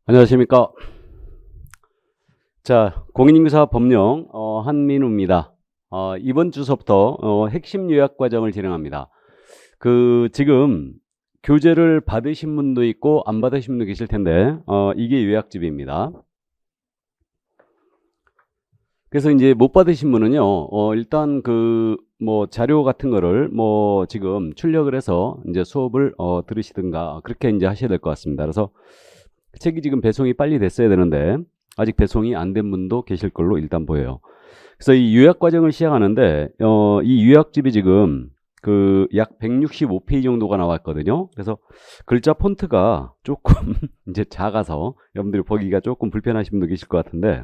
안녕하십니까. 자, 공인인증사 법령 한민우입니다. 이번 주서부터 핵심 요약 과정을 진행합니다. 지금 교재를 받으신 분도 있고 안 받으신 분도 계실 텐데 이게 요약집입니다. 그래서 이제 못 받으신 분은요, 일단 자료 같은 거를 지금 출력을 해서 이제 수업을 들으시든가 그렇게 이제 하셔야 될 것 같습니다. 그래서 책이 지금 배송이 빨리 됐어야 되는데 아직 배송이 안 된 분도 계실 걸로 일단 보여요. 그래서 이 요약 과정을 시작하는데 이 요약집이 지금 약 165페이지 정도가 나왔거든요. 그래서 글자 폰트가 조금 이제 작아서 여러분들이 보기가 조금 불편하신 분도 계실 것 같은데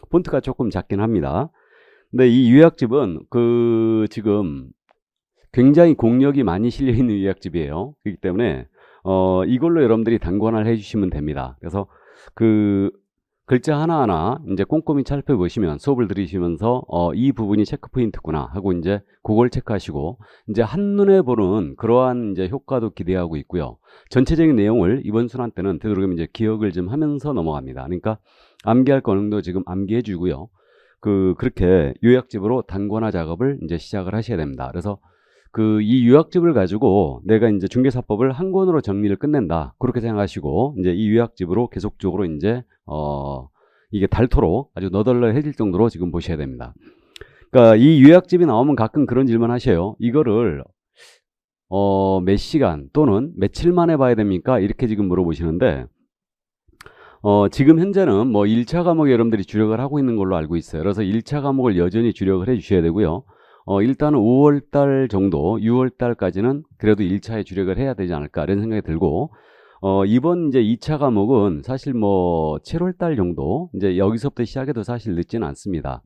폰트가 조금 작긴 합니다. 근데 이 요약집은 지금 굉장히 공력이 많이 실려 있는 요약집이에요. 그렇기 때문에 이걸로 여러분들이 단권을 해주시면 됩니다. 그래서 글자 하나하나 이제 꼼꼼히 살펴보시면 수업을 들으시면서 이 부분이 체크 포인트구나 하고 이제 그걸 체크하시고 이제 한눈에 보는 그러한 이제 효과도 기대하고 있고요. 전체적인 내용을 이번 순환 때는 되도록이면 이제 기억을 좀 하면서 넘어갑니다. 그러니까 암기할 거는도 지금 암기해 주고요. 그렇게 요약집으로 단권화 작업을 이제 시작을 하셔야 됩니다. 그래서 이 요약집을 가지고 내가 이제 중개사법을 한 권으로 정리를 끝낸다. 그렇게 생각하시고 이제 이 요약집으로 계속적으로 이제 이게 닳도록 아주 너덜너해질 정도로 지금 보셔야 됩니다. 그러니까 이 요약집이 나오면 가끔 그런 질문 하셔요. 이거를 몇 시간 또는 며칠 만에 봐야 됩니까? 이렇게 지금 물어보시는데 지금 현재는 1차 과목에 여러분들이 주력을 하고 있는 걸로 알고 있어요. 그래서 1차 과목을 여전히 주력을 해 주셔야 되고요. 일단은 5월달 정도, 6월달까지는 그래도 1차에 주력을 해야 되지 않을까 이런 생각이 들고 이번 이제 2차 과목은 사실 7월달 정도 이제 여기서부터 시작해도 사실 늦지는 않습니다.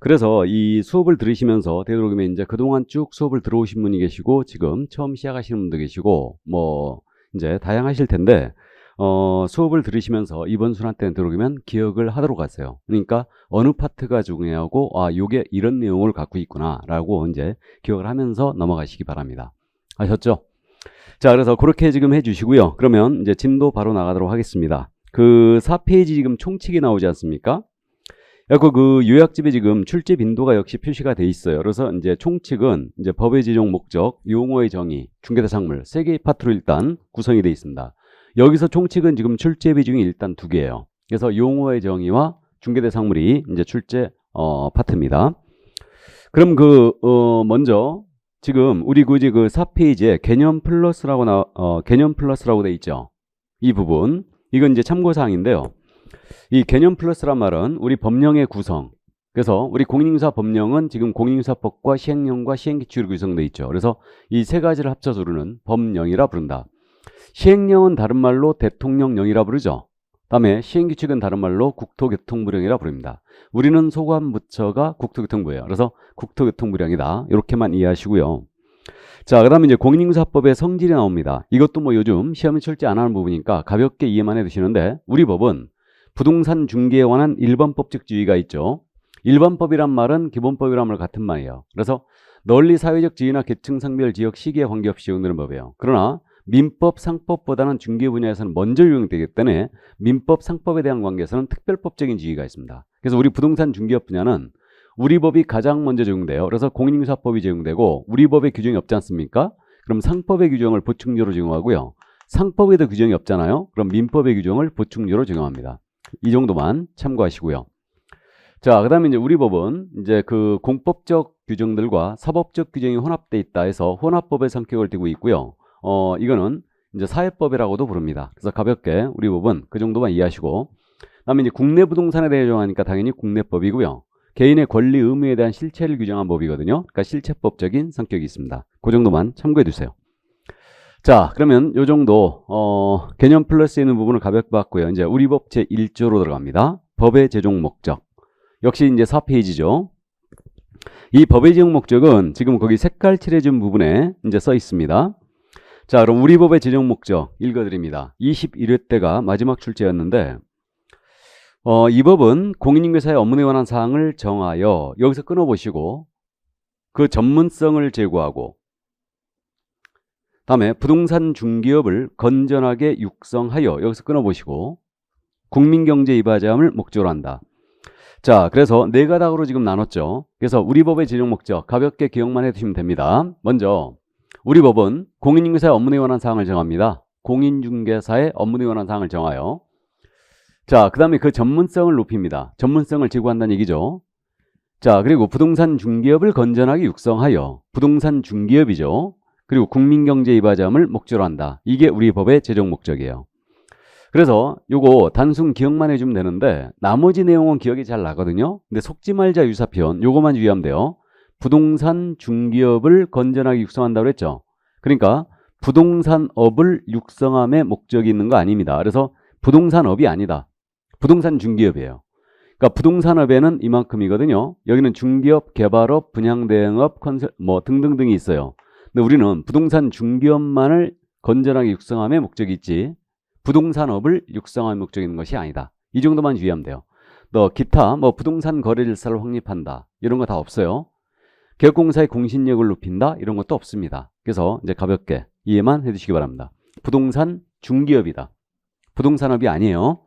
그래서 이 수업을 들으시면서 되도록이면 이제 그동안 쭉 수업을 들어오신 분이 계시고 지금 처음 시작하시는 분도 계시고 이제 다양하실 텐데 수업을 들으시면서 이번 순환 때는 들어오면 기억을 하도록 하세요. 그러니까 어느 파트가 중요하고 요게 이런 내용을 갖고 있구나 라고 이제 기억을 하면서 넘어가시기 바랍니다. 아셨죠? 자, 그래서 그렇게 지금 해주시고요. 그러면 이제 진도 바로 나가도록 하겠습니다. 4페이지 지금 총칙이 나오지 않습니까? 요약집에 지금 출제 빈도가 역시 표시가 돼 있어요. 그래서 이제 총칙은 이제 법의 제정 목적, 용어의 정의, 중개대상물 3개의 파트로 일단 구성이 돼 있습니다. 여기서 총칙은 지금 출제 비중이 일단 2개예요. 그래서 용어의 정의와 중개대상물이 이제 출제 파트입니다. 그럼 먼저 지금 우리 굳이 4페이지에 개념 플러스라고 돼 있죠. 이 부분 이건 이제 참고사항인데요. 이 개념 플러스란 말은 우리 법령의 구성. 그래서 우리 공인인증사 법령은 지금 공인인증사법과 시행령과 시행규칙으로 구성되어 있죠. 그래서 이 세 가지를 합쳐서 부르는 법령이라 부른다. 시행령은 다른 말로 대통령령이라 부르죠. 다음에 시행규칙은 다른 말로 국토교통부령이라 부릅니다. 우리는 소관부처가 국토교통부예요. 그래서 국토교통부령이다. 이렇게만 이해하시고요. 자, 그 다음에 이제 공인인증사법의 성질이 나옵니다. 이것도 요즘 시험에 출제 안 하는 부분이니까 가볍게 이해만 해두시는데 우리 법은 부동산 중개에 관한 일반법적 지위가 있죠. 일반법이란 말은 기본법이란 말 같은 말이에요. 그래서 널리 사회적 지위나 계층, 성별, 지역, 시기에 관계없이 적용되는 법이에요. 그러나 민법, 상법보다는 중개 분야에서는 먼저 적용되기 때문에 민법, 상법에 대한 관계에서는 특별법적인 지위가 있습니다. 그래서 우리 부동산 중개업 분야는 우리 법이 가장 먼저 적용돼요. 그래서 공인인증사법이 적용되고 우리 법에 규정이 없지 않습니까? 그럼 상법의 규정을 보충조로 적용하고요. 상법에도 규정이 없잖아요. 그럼 민법의 규정을 보충조로 적용합니다. 이 정도만 참고하시고요. 자, 그 다음에 이제 우리 법은 이제 공법적 규정들과 사법적 규정이 혼합돼 있다 해서 혼합법의 성격을 띠고 있고요. 이거는 이제 사회법이라고도 부릅니다. 그래서 가볍게 우리 법은 그 정도만 이해하시고, 그다음에 이제 국내 부동산에 대해 정하니까 당연히 국내법이고요. 개인의 권리 의무에 대한 실체를 규정한 법이거든요. 그러니까 실체법적인 성격이 있습니다. 그 정도만 참고해 두세요. 자, 그러면 요 정도 개념 플러스에 있는 부분을 가볍게 봤고요. 이제 우리 법 제1조로 들어갑니다. 법의 제정 목적. 역시 이제 4페이지죠. 이 법의 제정 목적은 지금 거기 색깔 칠해준 부분에 이제 써 있습니다. 자, 그럼 우리 법의 제정 목적 읽어드립니다. 21회 때가 마지막 출제였는데 이 법은 공인인증사의 업무에 관한 사항을 정하여 여기서 끊어보시고 그 전문성을 제고하고 다음에 부동산 중개업을 건전하게 육성하여 여기서 끊어보시고 국민경제 이바지함을 목적으로 한다. 자, 그래서 네 가닥으로 지금 나눴죠. 그래서 우리 법의 제정 목적 가볍게 기억만 해두시면 됩니다. 먼저 우리 법은 공인중개사의 업무에 관한 사항을 정합니다. 공인중개사의 업무에 관한 사항을 정하여 자, 그 다음에 그 전문성을 높입니다. 전문성을 제고한다는 얘기죠. 자, 그리고 부동산 중개업을 건전하게 육성하여 부동산 중개업이죠. 그리고 국민경제 이바지함을 목적으로 한다. 이게 우리 법의 제정 목적이에요. 그래서 요거 단순 기억만 해주면 되는데 나머지 내용은 기억이 잘 나거든요. 근데 속지 말자 유사표현 요거만 유의하면 돼요. 부동산 중개업을 건전하게 육성한다고 그랬죠. 그러니까 부동산업을 육성함의 목적이 있는 거 아닙니다. 그래서 부동산업이 아니다. 부동산 중개업이에요. 그러니까 부동산업에는 이만큼이거든요. 여기는 중개업, 개발업, 분양대행업, 컨설 뭐 등등등이 있어요. 근데 우리는 부동산 중개업만을 건전하게 육성함의 목적이 있지 부동산업을 육성할 목적이 있는 것이 아니다. 이 정도만 유의하면 돼요. 너 기타 뭐 부동산 거래 질서를 확립한다. 이런 거 다 없어요. 개업공사의 공신력을 높인다. 이런 것도 없습니다. 그래서 이제 가볍게 이해만 해주시기 바랍니다. 부동산 중개업이다. 부동산업이 아니에요.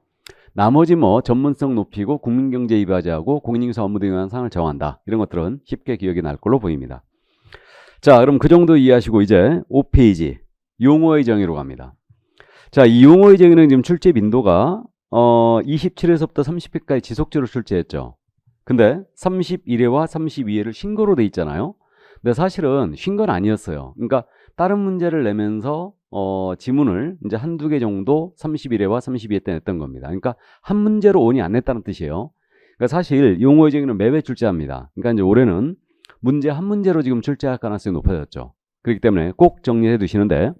나머지 뭐 전문성 높이고 국민경제 이바지하고 공인중개사 업무 등에 관한 사항을 정한다. 이런 것들은 쉽게 기억이 날 걸로 보입니다. 자, 그럼 그 정도 이해하시고 이제 5페이지 용어의 정의로 갑니다. 자, 이 용어의 정의는 지금 출제 빈도가 27회서부터 30회까지 지속적으로 출제했죠. 근데 31회와 32회를 신고로 돼 있잖아요. 근데 사실은 쉰 건 아니었어요. 그러니까 다른 문제를 내면서 지문을 이제 한두 개 정도 31회와 32회 때 냈던 겁니다. 그러니까 한 문제로 온이 안 냈다는 뜻이에요. 그러니까 사실 용어의 정의는 매회 출제합니다. 그러니까 이제 올해는 문제 한 문제로 지금 출제할 가능성이 높아졌죠. 그렇기 때문에 꼭 정리해 두시는데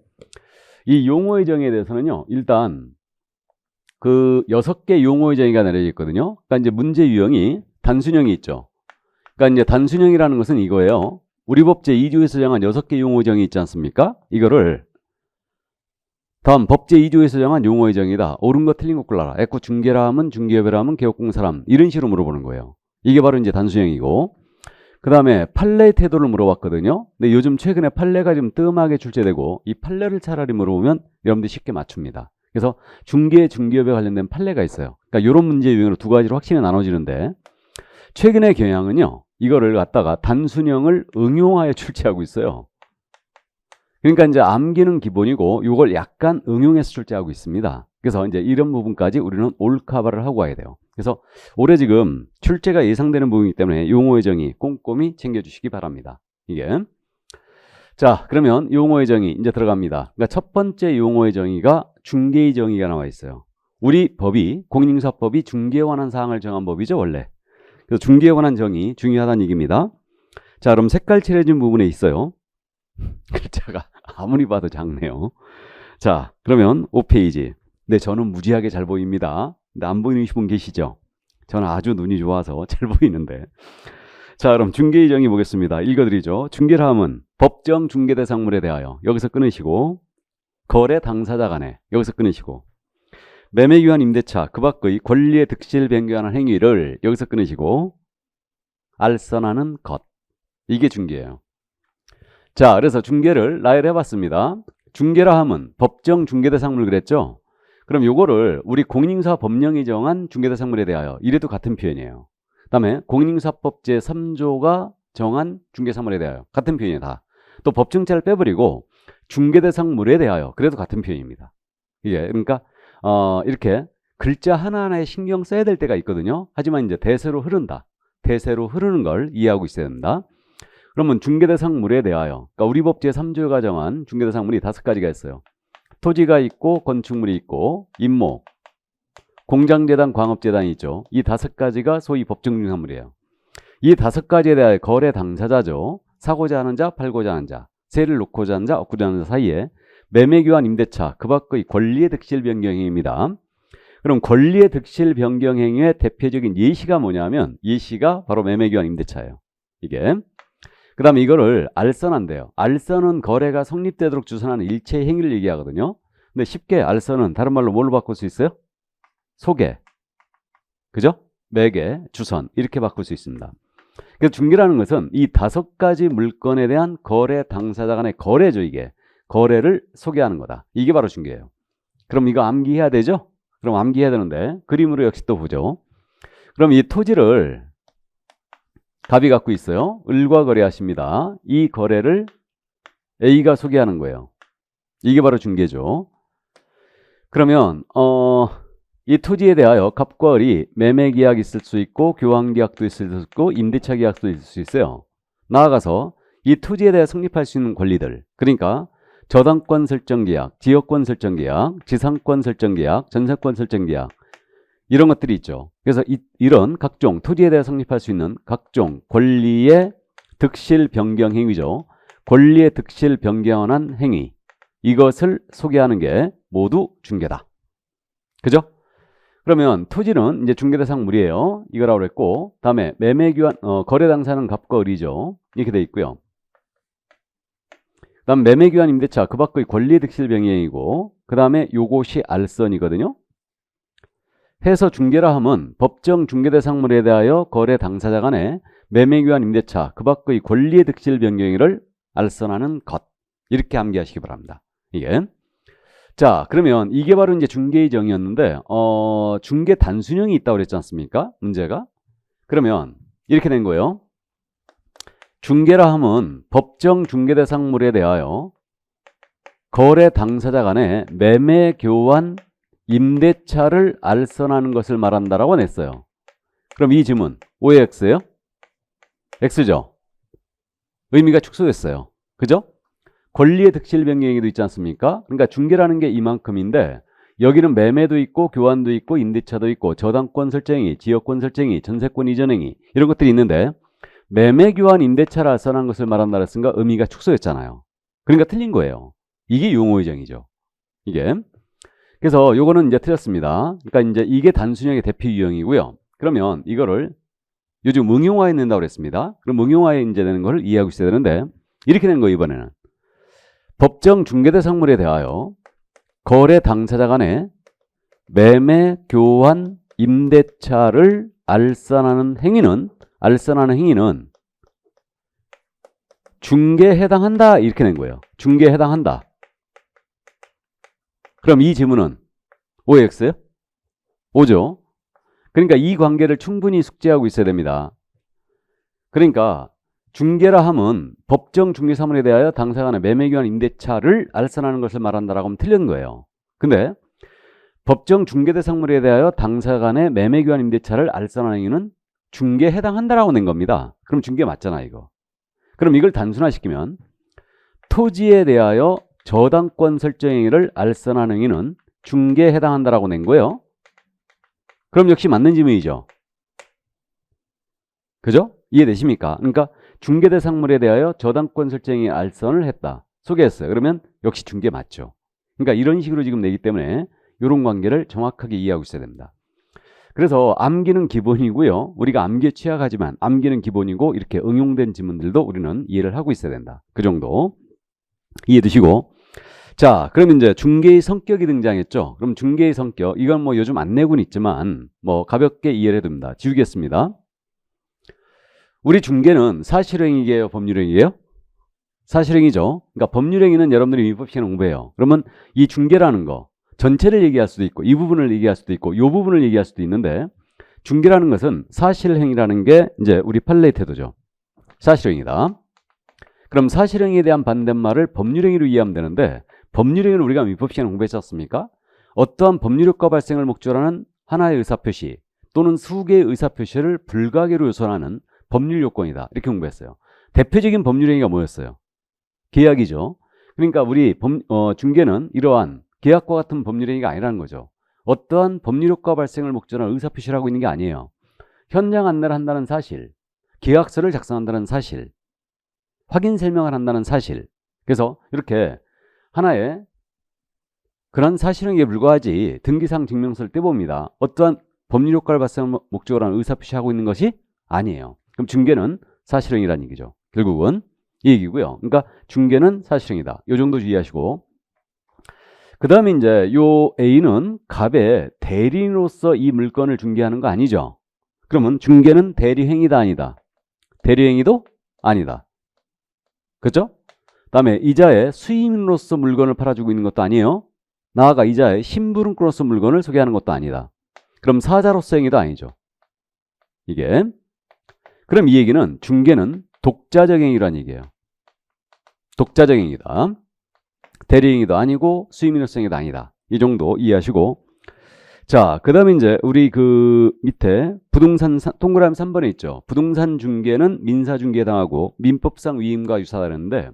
이 용어의 정의에 대해서는요. 일단 그 6개 용어의 정의가 내려져 있거든요. 그러니까 이제 문제 유형이 단순형이 있죠. 그러니까 이제 단순형이라는 것은 이거예요. 우리 법 제2조에서 정한 6개 용어의 정의 있지 않습니까? 이거를 다음 법 제2조에서 정한 용어의 정의다. 옳은 거 틀린 거 골라라. 애꾸 중개라 하면 중개업이라 하면 개업공사람 이런 식으로 물어보는 거예요. 이게 바로 이제 단순형이고 그 다음에 판례 태도를 물어봤거든요. 근데 요즘 최근에 판례가 좀 뜸하게 출제되고 이 판례를 차라리 물어보면 여러분들이 쉽게 맞춥니다. 그래서 중개, 중개업에 관련된 판례가 있어요. 그러니까 이런 문제 유형으로 두 가지로 확실히 나눠지는데 최근의 경향은요. 이거를 갖다가 단순형을 응용하여 출제하고 있어요. 그러니까 이제 암기는 기본이고 이걸 약간 응용해서 출제하고 있습니다. 그래서 이제 이런 부분까지 우리는 올카바를 하고 가야 돼요. 그래서 올해 지금 출제가 예상되는 부분이기 때문에 용어의 정의 꼼꼼히 챙겨주시기 바랍니다. 이게 자 그러면 용어의 정의 이제 들어갑니다. 그러니까 첫 번째 용어의 정의가 중개의 정의가 나와 있어요. 우리 법이 공인중개사법이 중개에 관한 사항을 정한 법이죠 원래. 그래서 중개에 관한 정의 중요하다는 얘기입니다. 자 그럼 색깔 칠해진 부분에 있어요. 글자가 아무리 봐도 작네요. 자 그러면 5페이지. 네 저는 무지하게 잘 보입니다. 근데 안 보이는 분 계시죠? 저는 아주 눈이 좋아서 잘 보이는데. 자 그럼 중개의 정의 보겠습니다. 읽어드리죠. 중개라 함은 법정 중개대상물에 대하여 여기서 끊으시고 거래 당사자 간에 여기서 끊으시고 매매기한 임대차 그 밖의 권리의 득실 변경하는 행위를 여기서 끊으시고 알선하는 것 이게 중개예요. 자 그래서 중개를 나열해 봤습니다. 중개라 함은 법정 중개대상물 그랬죠. 그럼 요거를 우리 공인중개사 법령이 정한 중개대상물에 대하여 이래도 같은 표현이에요. 그 다음에 공인중개사법 제3조가 정한 중개사물에 대하여 같은 표현이에요. 다. 또 법정자를 빼버리고 중개대상물에 대하여 그래도 같은 표현입니다. 이게 그러니까 이렇게 글자 하나하나에 신경 써야 될 때가 있거든요. 하지만 이제 대세로 흐른다. 대세로 흐르는 걸 이해하고 있어야 됩니다. 그러면 중개대상물에 대하여 그러니까 우리 법 제3조가 정한 중개대상물이 5가지가 있어요. 토지가 있고 건축물이 있고 임목, 공장재단, 광업재단이 있죠. 이 5가지가 소위 법정 중개사물이에요. 이 5가지에 대하여 거래 당사자죠. 사고자 하는 자, 팔고자 하는 자, 세를 놓고자 하는 자, 얻고자 하는 자 사이에 매매교환 임대차 그 밖의 권리의 득실 변경 행위입니다. 그럼 권리의 득실 변경 행위의 대표적인 예시가 뭐냐면 예시가 바로 매매교환 임대차예요. 이게 그 다음에 이거를 알선한대요. 알선은 거래가 성립되도록 주선하는 일체의 행위를 얘기하거든요. 근데 쉽게 알선은 다른 말로 뭘로 바꿀 수 있어요? 소개, 그죠? 매개, 주선 이렇게 바꿀 수 있습니다. 그래서 중개라는 것은 이 5가지 물건에 대한 거래 당사자 간의 거래죠. 이게 거래를 소개하는 거다. 이게 바로 중개예요. 그럼 이거 암기해야 되죠? 그럼 암기해야 되는데 그림으로 역시 또 보죠. 그럼 이 토지를 갑이 갖고 있어요. 을과 거래하십니다. 이 거래를 A가 소개하는 거예요. 이게 바로 중개죠. 그러면 이 토지에 대하여 갑과 을이 매매 계약이 있을 수 있고 교환 계약도 있을 수 있고 임대차 계약도 있을 수 있어요. 나아가서 이 토지에 대해 성립할 수 있는 권리들, 그러니까 저당권 설정 계약, 지역권 설정 계약, 지상권 설정 계약, 전세권 설정 계약, 이런 것들이 있죠. 그래서 이런 각종 토지에 대해 성립할 수 있는 각종 권리의 득실 변경 행위죠. 권리의 득실 변경한 행위, 이것을 소개하는 게 모두 중개다. 그죠? 그러면 토지는 이제 중개 대상 물이에요. 이거라고 그랬고, 다음에 매매 교환 거래 당사는 갑과 을이죠. 이렇게 돼 있고요. 그다음 매매 교환 임대차 그 밖의 권리 득실 변경이고, 그 다음에 요것이 알선이거든요. 해서 중개라 함은 법정 중개 대상물에 대하여 거래 당사자 간의 매매 교환 임대차 그 밖의 권리 득실 변경을 알선하는 것, 이렇게 암기하시기 바랍니다. 이게. 자, 그러면 이게 바로 이제 중개의 정의였는데, 중개 단순형이 있다고 그랬지 않습니까? 문제가. 그러면 이렇게 된 거예요. 중개라 함은 법정 중개 대상물에 대하여 거래 당사자 간의 매매 교환 임대차를 알선하는 것을 말한다라고 냈어요. 그럼 이 지문 O의 X예요? X죠? 의미가 축소됐어요. 그죠? 권리의 득실 변경에도 있지 않습니까? 그러니까 중개라는 게 이만큼인데 여기는 매매도 있고 교환도 있고 임대차도 있고 저당권 설정행위, 지역권 설정행위, 전세권 이전행위, 이런 것들이 있는데 매매 교환 임대차를 알선한 것을 말한다 했으니까 의미가 축소했잖아요. 그러니까 틀린 거예요. 이게 용어의 정의죠. 이게. 그래서 요거는 이제 틀렸습니다. 그러니까 이제 이게 단순형의 대표 유형이고요. 그러면 이거를 요즘 응용화해 낸다고 그랬습니다. 그럼 응용화해 이제 되는 걸 이해하고 있어야 되는데 이렇게 된 거예요, 이번에는. 법정 중개 대상물에 대하여 거래 당사자 간의 매매 교환 임대차를 알선하는 행위는 중개에 해당한다, 이렇게 된 거예요. 중개에 해당한다. 그럼 이 지문은 OX예요? O죠. 그러니까 이 관계를 충분히 숙지하고 있어야 됩니다. 그러니까 중개라 함은 법정 중개사물에 대하여 당사자 간의 매매 교환 임대차를 알선하는 것을 말한다라고 하면 틀린 거예요. 근데 법정 중개 대상물에 대하여 당사자 간의 매매 교환 임대차를 알선하는 행위는 중개에 해당한다라고 낸 겁니다. 그럼 중개 맞잖아, 이거. 그럼 이걸 단순화시키면 토지에 대하여 저당권 설정 행위를 알선하는 행위는 중개에 해당한다라고 낸 거예요. 그럼 역시 맞는 지문이죠. 그죠? 이해되십니까? 그러니까 중개 대상물에 대하여 저당권 설정이 알선을 했다. 소개했어요. 그러면 역시 중개 맞죠. 그러니까 이런 식으로 지금 내기 때문에 이런 관계를 정확하게 이해하고 있어야 됩니다. 그래서 암기는 기본이고요. 우리가 암기에 취약하지만 암기는 기본이고 이렇게 응용된 지문들도 우리는 이해를 하고 있어야 된다. 그 정도 이해 드시고. 자, 그럼 이제 중개의 성격이 등장했죠. 그럼 중개의 성격, 이건 뭐 요즘 안 내고는 있지만 뭐 가볍게 이해를 해둡니다. 지우겠습니다. 우리 중개는 사실행위예요, 법률행위예요? 사실행위죠. 그러니까 법률행위는 여러분들이 민법 시간에 공부해요. 그러면 이 중개라는 거 전체를 얘기할 수도 있고 이 부분을 얘기할 수도 있고 이 부분을 얘기할 수도 있는데 중개라는 것은 사실행위라는 게 이제 우리 판례 태도죠. 사실행위다. 그럼 사실행위에 대한 반대말을 법률행위로 이해하면 되는데 법률행위는 우리가 민법 시간에 공부했지 않습니까? 어떠한 법률 효과 발생을 목적으로 하는 하나의 의사표시 또는 수개의 의사표시를 불가계로 요소하는 법률 요건이다. 이렇게 공부했어요. 대표적인 법률행위가 뭐였어요? 계약이죠. 그러니까 우리 중개는 이러한 계약과 같은 법률행위가 아니라는 거죠. 어떠한 법률 효과 발생을 목적으로 하는 의사표시를 하고 있는 게 아니에요. 현장 안내를 한다는 사실, 계약서를 작성한다는 사실, 확인 설명을 한다는 사실. 그래서 이렇게 하나의 그런 사실행위에 불과하지 등기상 증명서를 떼봅니다. 어떠한 법률 효과를 발생을 목적으로 하는 의사표시하고 있는 것이 아니에요. 그럼 중개는 사실행위라는 얘기죠. 결국은 이 얘기고요. 그러니까 중개는 사실행위다. 이 정도 주의하시고. 그 다음에 이제 요 A는 갑의 대리인으로서 이 물건을 중개하는 거 아니죠. 그러면 중개는 대리행위다, 아니다? 대리행위도 아니다. 그렇죠? 다음에 이자의 수임인으로서 물건을 팔아주고 있는 것도 아니에요. 나아가 이자의 심부름 플러스 물건을 소개하는 것도 아니다. 그럼 사자로서 행위도 아니죠. 이게. 그럼 이 얘기는 중개는 독자적 행위란 얘기예요. 독자적 행위다. 대리 행위도 아니고 수익민으로서 행위도 아니다. 이 정도 이해하시고. 자, 그 다음에 이제 우리 그 밑에 부동산 동그라미 3번에 있죠. 부동산 중개는 민사 중개에 해당하고 민법상 위임과 유사하다는데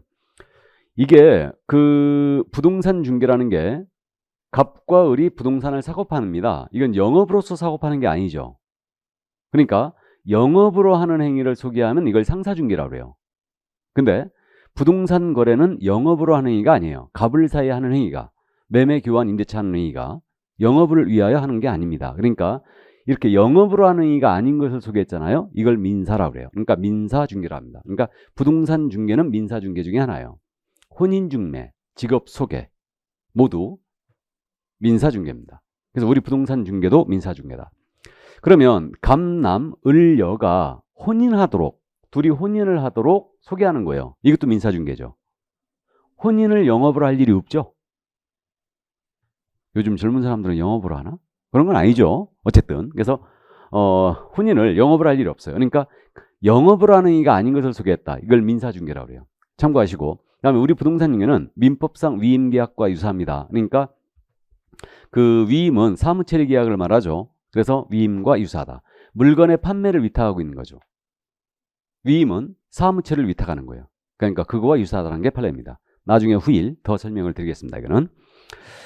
이게 그 부동산 중개라는 게 갑과 을이 부동산을 사고 팝니다. 이건 영업으로서 사고 파는 게 아니죠. 그러니까 영업으로 하는 행위를 소개하면 이걸 상사중개라고 그래요. 근데 부동산 거래는 영업으로 하는 행위가 아니에요. 갑을 사이에 하는 행위가, 매매, 교환, 임대차 하는 행위가 영업을 위하여 하는 게 아닙니다. 그러니까 이렇게 영업으로 하는 행위가 아닌 것을 소개했잖아요. 이걸 민사라고 그래요. 그러니까 민사중개라고 합니다. 그러니까 부동산 중개는 민사중개 중에 하나예요. 혼인중매, 직업소개 모두 민사중개입니다. 그래서 우리 부동산 중개도 민사중개다. 그러면 갑남, 을, 여가 혼인하도록, 둘이 혼인을 하도록 소개하는 거예요. 이것도 민사중개죠. 혼인을 영업으로 할 일이 없죠. 요즘 젊은 사람들은 영업으로 하나? 그런 건 아니죠. 어쨌든 그래서 혼인을 영업으로 할 일이 없어요. 그러니까 영업으로 하는 행위가 아닌 것을 소개했다. 이걸 민사중개라고 해요. 참고하시고. 그다음에 우리 부동산 중개는 민법상 위임계약과 유사합니다. 그러니까 그 위임은 사무처리 계약을 말하죠. 그래서 위임과 유사하다. 물건의 판매를 위탁하고 있는 거죠. 위임은 사무처리를 위탁하는 거예요. 그러니까 그거와 유사하다는 게 판례입니다. 나중에 후일 더 설명을 드리겠습니다. 이거는.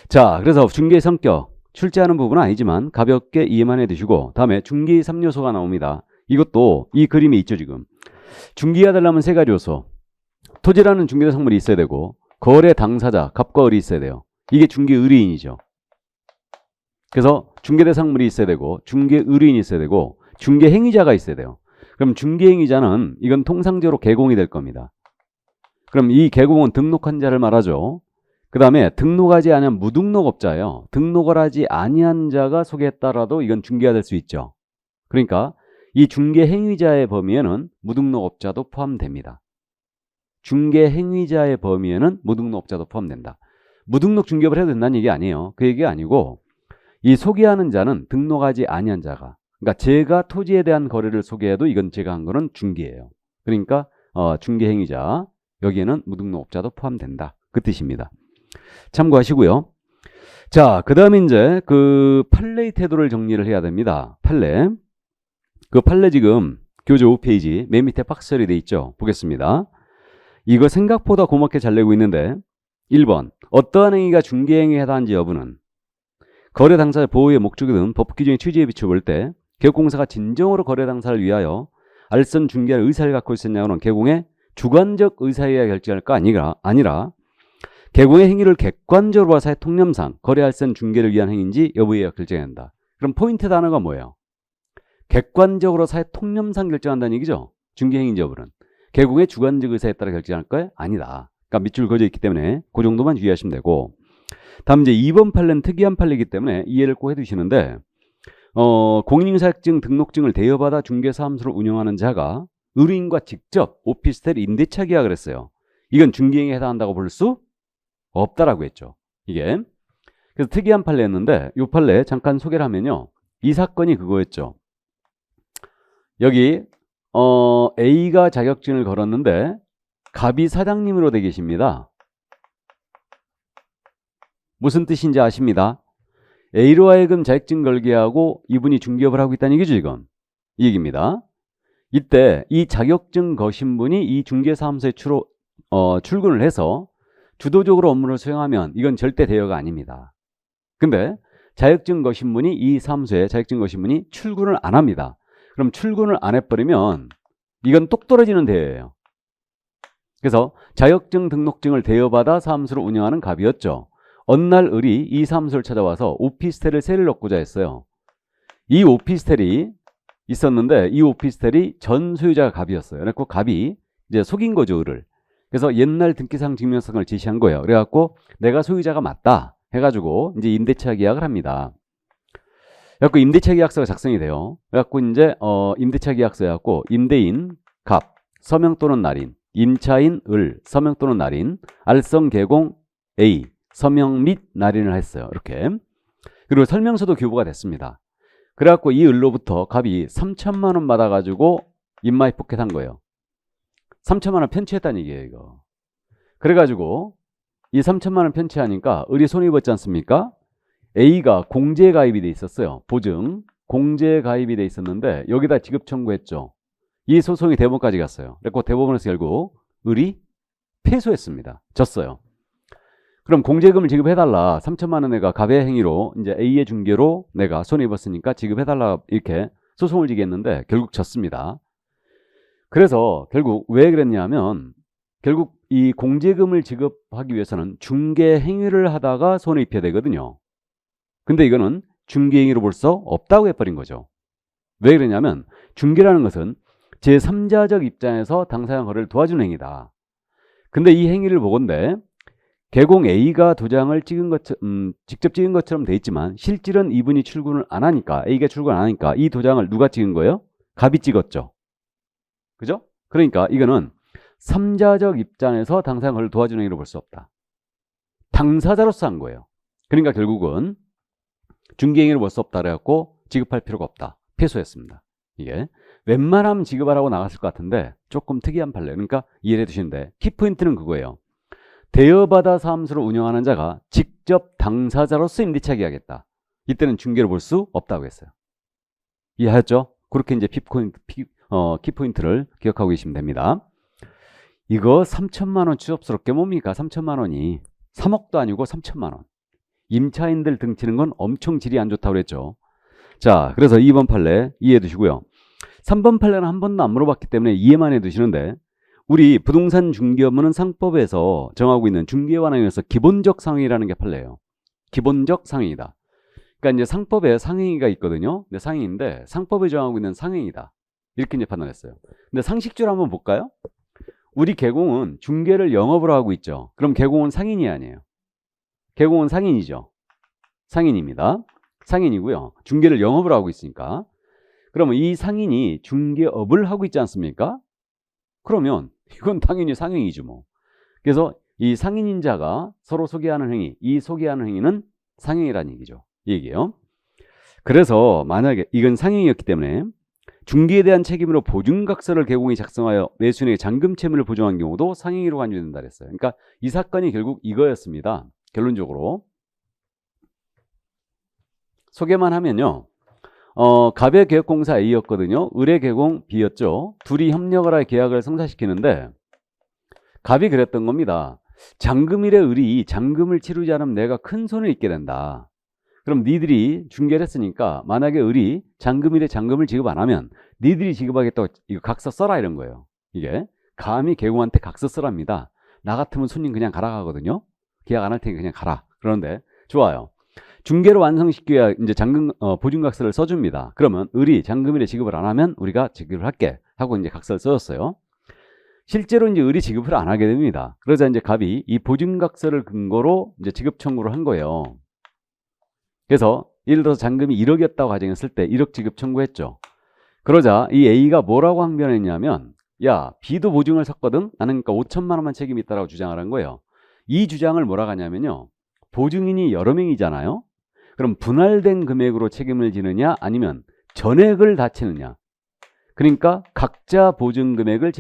자, 그래서 중개의 성격, 출제하는 부분은 아니지만 가볍게 이해만 해두시고 다음에 중개의 3요소가 나옵니다. 이것도 이 그림에 있죠. 지금 중개가 되려면 3가지 요소. 토지라는 중개대 상물이 있어야 되고 거래 당사자, 갑과 을이 있어야 돼요. 이게 중개 의뢰인이죠. 그래서 중개대 상물이 있어야 되고 중개 의뢰인이 있어야 되고 중개 행위자가 있어야 돼요. 그럼 중개 행위자는 이건 통상적으로 개공이 될 겁니다. 그럼 이 개공은 등록한 자를 말하죠. 그 다음에 등록하지 않은 무등록업자예요. 등록을 하지 아니한 자가 소개했다라도 이건 중개가 될 수 있죠. 그러니까 이 중개 행위자의 범위에는 무등록업자도 포함됩니다. 중개 행위자의 범위에는 무등록업자도 포함된다. 무등록 중개업을 해도 된다는 얘기 아니에요. 그 얘기 아니고 이 소개하는 자는 등록하지 아니한 자가, 그러니까 제가 토지에 대한 거래를 소개해도 이건 제가 한 거는 중개예요. 그러니까 중개 행위자, 여기에는 무등록업자도 포함된다. 그 뜻입니다. 참고하시고요. 자, 그 다음에 이제 그 판례의 태도를 정리를 해야 됩니다. 판례. 그 판례 지금 교재 5페이지 맨 밑에 박스 처리돼 있죠. 보겠습니다. 이거 생각보다 고맙게 잘 내고 있는데 1번 어떠한 행위가 중개행위에 해당하는지 여부는 거래 당사자 보호의 목적이 든 법 규정의 취지에 비추어 볼 때 개국공사가 진정으로 거래 당사를 위하여 알선 중개할 의사를 갖고 있었냐고는 개공의 주관적 의사에 의해 결정할 거 아니라 개공의 행위를 객관적으로 봐서의 통념상 거래 알선 중개를 위한 행위인지 여부에 의해 결정해야 한다. 그럼 포인트 단어가 뭐예요? 객관적으로 사회 통념상 결정한다는 얘기죠. 중개 행위인지 여부는. 개공의 주관적 의사에 따라 결정할 거야? 아니다. 그러니까 밑줄 그어져 있기 때문에 그 정도만 주의하시면 되고, 다음 이제 2번 판례는 특이한 판례이기 때문에 이해를 꼭 해두시는데 공인인사증 등록증을 대여받아 중개사무소를 운영하는 자가 의뢰인과 직접 오피스텔 임대차 계약을 했어요. 이건 중개행위에 해당한다고 볼 수 없다라고 했죠. 이게. 그래서 특이한 판례였는데 이 판례 잠깐 소개를 하면요. 이 사건이 그거였죠. 여기 A가 자격증을 걸었는데 갑이 사장님으로 돼 계십니다. 무슨 뜻인지 아십니다. A로 하여금 자격증 걸게 하고 이분이 중개업을 하고 있다는 얘기죠. 이건. 이 얘기입니다. 이때 이 자격증 거신 분이 이 중개사무소에 출근을 해서 주도적으로 업무를 수행하면 이건 절대 대여가 아닙니다. 근데 자격증 거신 분이 이 사무소에 자격증 거신 분이 출근을 안 합니다. 그럼 출근을 안 해버리면 이건 똑 떨어지는 대여예요. 그래서 자격증 등록증을 대여받아 사무소를 운영하는 갑이었죠. 어느 날 을이 이 사무소를 찾아와서 오피스텔을 세를 넣고자 했어요. 이 오피스텔이 있었는데 이 오피스텔이 전 소유자가 갑이었어요. 그래서 갑이 이제 속인 거죠, 을을. 그래서 옛날 등기상 증명성을 제시한 거예요. 그래갖고 내가 소유자가 맞다 해가지고 이제 임대차 계약을 합니다. 그래갖고 임대차 계약서가 작성이 돼요. 그래갖고 이제 임대차 계약서여갖고 임대인 갑, 서명 또는 날인, 임차인 을, 서명 또는 날인, 알선 개공 A, 서명 및 날인을 했어요. 이렇게. 그리고 설명서도 교부가 됐습니다. 그래갖고 이 을로부터 갑이 3천만 원 받아가지고 인마이 포켓한 거예요. 3천만 원 편취했다는 얘기예요, 이거. 그래가지고 이 3천만 원 편취하니까 을이 손해입었지 않습니까? A가 공제 가입이 돼 있었어요. 보증. 공제 가입이 돼 있었는데 여기다 지급 청구했죠. 이 소송이 대법원까지 갔어요. 그래서 대법원에서 결국 을이 패소했습니다. 졌어요. 그럼 공제금을 지급해달라. 3천만 원 내가 갑의 행위로 이제 A의 중개로 내가 손해입었으니까 지급해달라 이렇게 소송을 지겠는데 결국 졌습니다. 그래서 결국 왜 그랬냐면 결국 이 공제금을 지급하기 위해서는 중개 행위를 하다가 손해 입혀야 되거든요. 근데 이거는 중개 행위로 볼 수 없다고 해버린 거죠. 왜 그러냐면 중개라는 것은 제3자적 입장에서 당사자 거래를 도와주는 행위다. 근데 이 행위를 보건대 개공 A가 도장을 찍은 것처럼 직접 찍은 것처럼 돼 있지만 실질은 이분이 출근을 안 하니까 A가 출근 안 하니까 이 도장을 누가 찍은 거예요? 갑이 찍었죠. 그죠? 그러니까 이거는 3자적 입장에서 당사자 거래를 도와주는 행위로 볼 수 없다. 당사자로서 한 거예요. 그러니까 결국은 중개행위로 볼 수 없다 그래갖고 지급할 필요가 없다. 패소했습니다. 이게 웬만하면 지급하라고 나갔을 것 같은데 조금 특이한 판례. 그러니까 이해해 두시는데 키포인트는 그거예요. 대여받아 사무소를 운영하는 자가 직접 당사자로서 임대차게 하겠다. 이때는 중개로 볼 수 없다고 했어요. 이해하셨죠? 그렇게 이제 키포인트를 기억하고 계시면 됩니다. 이거 3천만 원 추접스럽게 뭡니까? 3천만 원이 3억도 아니고 3천만 원. 임차인들 등치는 건 엄청 질이 안 좋다고 그랬죠. 자, 그래서 2번 판례 이해해 두시고요. 3번 판례는 한 번도 안 물어봤기 때문에 이해만 해 두시는데 우리 부동산 중개업무는 상법에서 정하고 있는 중개관행에서 기본적 상행이라는 게 판례예요. 기본적 상행이다. 그러니까 이제 상법에 상행위가 있거든요. 근데 상행인데 상법에 정하고 있는 상행이다. 이렇게 이제 판단했어요. 근데 상식적으로 한번 볼까요? 우리 개공은 중개를 영업으로 하고 있죠. 그럼 개공은 상인이 아니에요. 개공은 상인이죠. 상인입니다. 상인이고요. 중개를 영업으로 하고 있으니까. 그러면 이 상인이 중개업을 하고 있지 않습니까? 그러면 이건 당연히 상행이죠 뭐. 그래서 이 상인인 자가 서로 소개하는 행위, 이 소개하는 행위는 상행이라는 얘기죠. 이 얘기예요. 그래서 만약에 이건 상행이었기 때문에 중개에 대한 책임으로 보증각서를 개공이 작성하여 매수인에게 잔금 채무를 보증한 경우도 상행위로 간주된다 그랬어요. 그러니까 이 사건이 결국 이거였습니다. 결론적으로 소개만 하면요. 갑의 계약공사 A였거든요. 을의 계공 B였죠. 둘이 협력을 할 계약을 성사시키는데 갑이 그랬던 겁니다. 잔금일에 을이 잔금을 치르지 않으면 내가 큰 손을 입게 된다. 그럼 니들이 중개를 했으니까 만약에 을이 잔금일에 잔금을 지급 안 하면 니들이 지급하겠다고 이거 각서 써라 이런 거예요. 이게 감히 계공한테 각서 쓰랍니다. 나 같으면 손님 그냥 가라 하거든요. 계약 안 할 테니까 그냥 가라. 그런데 좋아요. 중개로 완성시켜야 이제 잔금 보증각서를 써줍니다. 그러면 을이 잔금일에 지급을 안 하면 우리가 지급을 할게 하고 이제 각서를 써줬어요. 실제로 이제 을이 지급을 안 하게 됩니다. 그러자 이제 갑이 이 보증각서를 근거로 이제 지급 청구를 한 거예요. 그래서 예를 들어서 잔금이 1억이었다고 가정했을 때 1억 지급 청구했죠. 그러자 이 A가 뭐라고 항변했냐면 야 B도 보증을 섰거든. 나는 그러니까 5천만 원만 책임이 있다라고 주장을 한 거예요. 이 주장을 뭐라고 하냐면요. 보증인이 여러 명이잖아요. 그럼 분할된 금액으로 책임을 지느냐 아니면 전액을 다 치느냐. 그러니까 각자 보증 금액을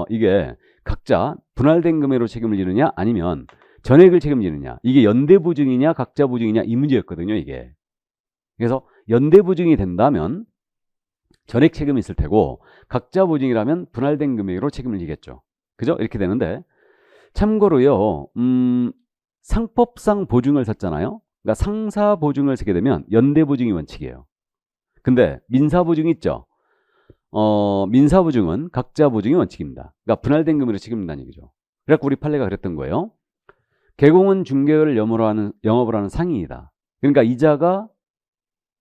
이게 각자 분할된 금액으로 책임을 지느냐 아니면 전액을 책임지느냐. 이게 연대 보증이냐 각자 보증이냐 이 문제였거든요. 이게. 그래서 연대 보증이 된다면 전액 책임이 있을 테고 각자 보증이라면 분할된 금액으로 책임을 지겠죠. 그죠? 이렇게 되는데 참고로요. 상법상 보증을 섰잖아요. 그러니까 상사 보증을 쓰게 되면 연대 보증이 원칙이에요. 근데 민사 보증 있죠. 민사 보증은 각자 보증이 원칙입니다. 그러니까 분할된 금액으로 책임진다는 얘기죠. 그래서 우리 판례가 그랬던 거예요. 개공은 중개를 영업을 하는 상인이다. 그러니까 이자가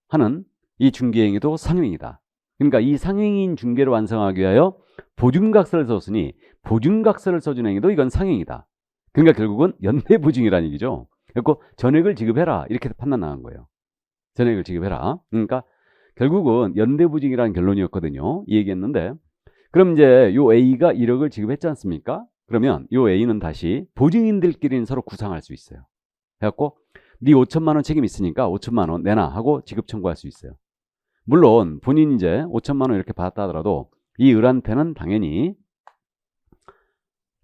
하는 이 중개행위도 상행이다. 그러니까 이 상행인 중개를 완성하기 위하여 보증각서를 썼으니 보증각서를 써준 행위도 이건 상행이다. 그러니까 결국은 연대보증이라는 얘기죠. 그래서 전액을 지급해라 이렇게 판단 나간 거예요. 전액을 지급해라. 그러니까 결국은 연대보증이라는 결론이었거든요. 이 얘기했는데 그럼 이제 요 A가 1억을 지급했지 않습니까? 그러면 요 A는 다시 보증인들끼리는 서로 구상할 수 있어요. 해갖고 네 5천만 원 책임 있으니까 5천만 원 내놔 하고 지급 청구할 수 있어요. 물론 본인 이제 5천만 원 이렇게 받았다 하더라도 이 을한테는 당연히